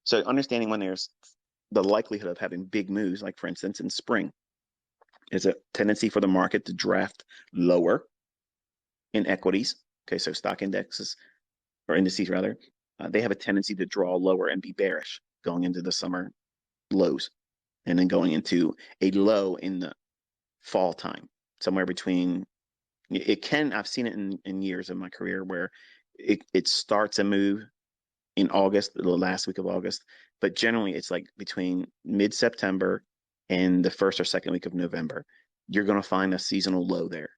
So understanding when there's the likelihood of having big moves, like for instance in spring, is a tendency for the market to draft lower in equities. Okay, so stock indexes or indices rather, they have a tendency to draw lower and be bearish going into the summer lows, and then going into a low in the fall time, somewhere between. It can, I've seen it in years of my career where it starts a move in August, the last week of August, but generally it's like between mid-September and the first or second week of November. You're going to find a seasonal low there.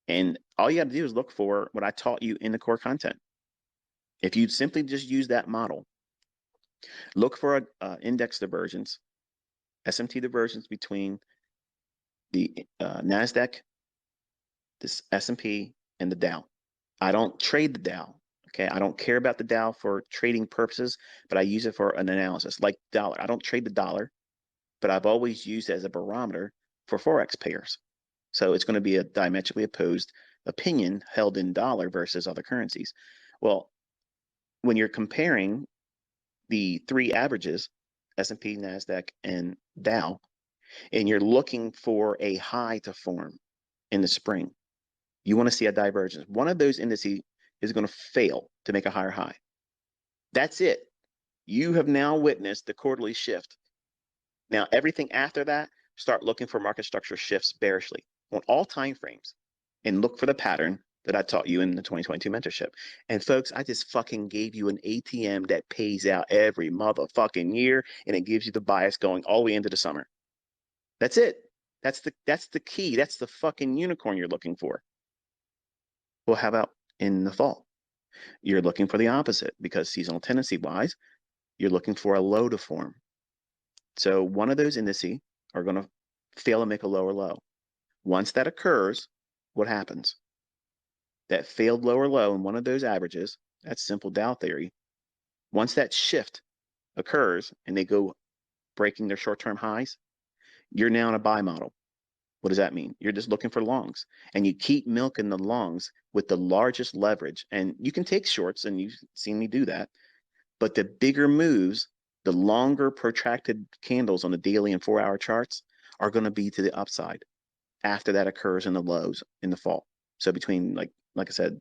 And all you got to do is look for what I taught you in the core content. If you simply just use that model, look for index divergence, SMT divergence between the NASDAQ, this S&P, and the Dow. I don't trade the Dow. Okay, I don't care about the Dow for trading purposes, but I use it for an analysis, like dollar. I don't trade the dollar, but I've always used it as a barometer for Forex pairs. So it's going to be a diametrically opposed opinion held in dollar versus other currencies. Well, when you're comparing the three averages, S&P, NASDAQ, and Dow, and you're looking for a high to form in the spring, you want to see a divergence. One of those indices is going to fail to make a higher high. That's it. You have now witnessed the quarterly shift. Now, everything after that, start looking for market structure shifts bearishly on all time frames and look for the pattern that I taught you in the 2022 mentorship. And folks, I just fucking gave you an ATM that pays out every motherfucking year, and it gives you the bias going all the way into the summer. That's it. That's the key. That's the fucking unicorn you're looking for. Well, how about in the fall? You're looking for the opposite, because seasonal tendency wise, you're looking for a low to form. So one of those indices are going to fail to make a lower low. Once that occurs, what happens? That failed lower low in one of those averages, that's simple Dow theory. Once that shift occurs and they go breaking their short-term highs, you're now in a buy model. What does that mean? You're just looking for longs, and you keep milking the longs with the largest leverage. And you can take shorts, and you've seen me do that. But the bigger moves, the longer protracted candles on the daily and 4-hour charts are going to be to the upside after that occurs in the lows in the fall. So between, like I said,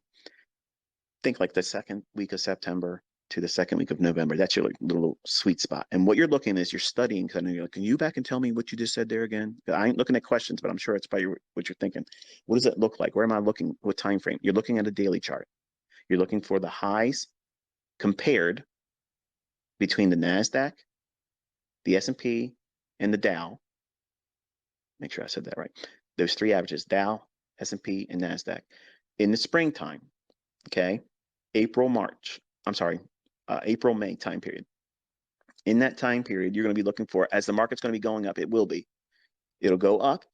think like the second week of September to the second week of November. That's your little sweet spot. And what you're looking is you're studying, because you're like, can you back and tell me what you just said there again? I ain't looking at questions, but I'm sure it's probably what you're thinking. What does it look like? Where am I looking? What time frame? You're looking at a daily chart. You're looking for the highs compared between the NASDAQ, the S&P, and the Dow. Make sure I said that right. Those three averages, Dow, S&P, and NASDAQ. In the springtime, okay, April, May time period. In that time period, you're going to be looking for, as the market's going to be going up, it will be. It'll go up,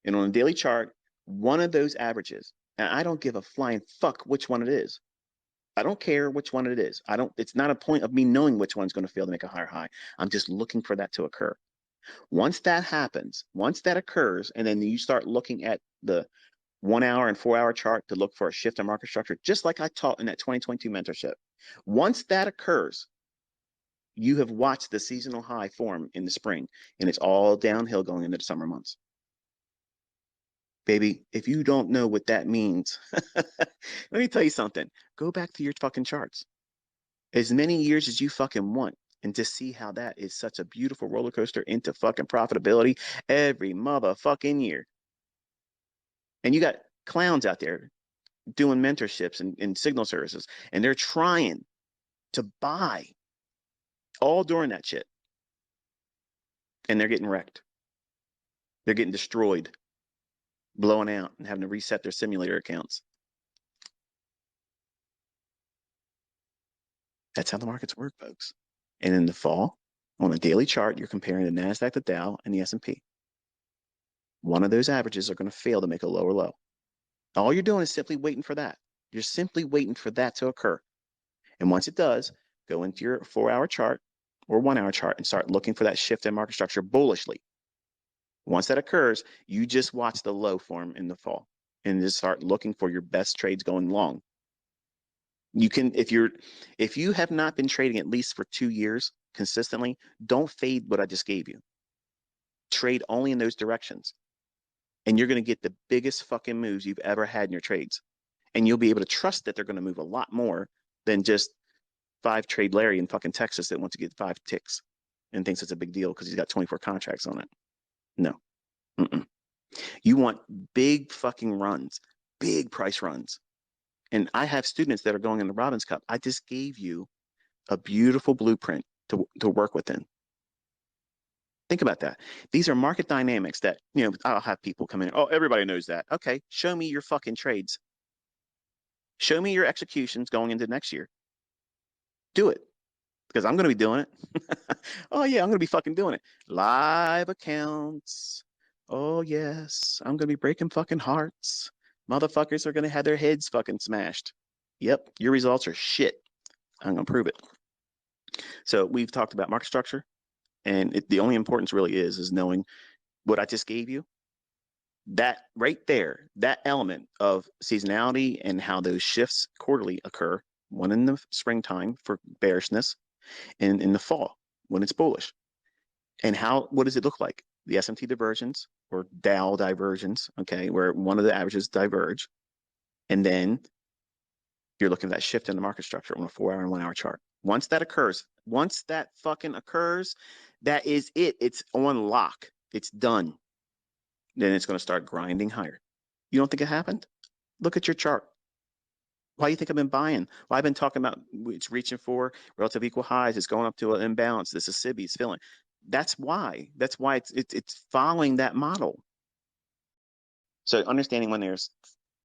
and on a daily chart, one of those averages, and I don't give a flying fuck which one it is. I don't care which one it is. It's not a point of me knowing which one's going to fail to make a higher high. I'm just looking for that to occur. Once that happens, once that occurs, and then you start looking at the 1 hour and 4-hour chart to look for a shift in market structure, just like I taught in that 2022 mentorship. Once that occurs, you have watched the seasonal high form in the spring, and it's all downhill going into the summer months. Baby, if you don't know what that means, let me tell you something. Go back to your fucking charts. As many years as you fucking want, and just see how that is such a beautiful roller coaster into fucking profitability every motherfucking year. And you got clowns out there doing mentorships and signal services, and they're trying to buy all during that shit. And they're getting wrecked. They're getting destroyed, blowing out, and having to reset their simulator accounts. That's how the markets work, folks. And in the fall, on a daily chart, you're comparing the NASDAQ, the Dow, and the S&P. One of those averages are going to fail to make a lower low. All you're doing is simply waiting for that. You're simply waiting for that to occur. And once it does, go into your 4-hour chart or 1-hour chart and start looking for that shift in market structure bullishly. Once that occurs, you just watch the low form in the fall and just start looking for your best trades going long. You can, if you have not been trading at least for 2 years consistently, don't fade what I just gave you. Trade only in those directions. And you're going to get the biggest fucking moves you've ever had in your trades. And you'll be able to trust that they're going to move a lot more than just 5 trade Larry in fucking Texas that wants to get 5 ticks and thinks it's a big deal because he's got 24 contracts on it. No. Mm-mm. You want big fucking runs, big price runs. And I have students that are going in the Robbins Cup. I just gave you a beautiful blueprint to work within. Think about that. These are market dynamics that, I'll have people come in. Oh, everybody knows that. Okay, show me your fucking trades. Show me your executions going into next year. Do it because I'm going to be doing it. Oh, yeah, I'm going to be fucking doing it. Live accounts. Oh, yes, I'm going to be breaking fucking hearts. Motherfuckers are going to have their heads fucking smashed. Yep, your results are shit. I'm going to prove it. So we've talked about market structure, and the only importance really is knowing what I just gave you. That right there, that element of seasonality and how those shifts quarterly occur, one in the springtime for bearishness and in the fall when it's bullish. And what does it look like? The SMT divergence or Dow divergence, okay, where one of the averages diverge. And then you're looking at that shift in the market structure on a 4-hour and 1-hour chart. Once that fucking occurs, that is it. It's on lock. It's done. Then it's going to start grinding higher. You don't think it happened? Look at your chart. Why do you think I've been buying? Well, I've been talking about it's reaching for relative equal highs. It's going up to an imbalance. This is SIBI. It's filling. That's why. That's why it's following that model. So understanding when there's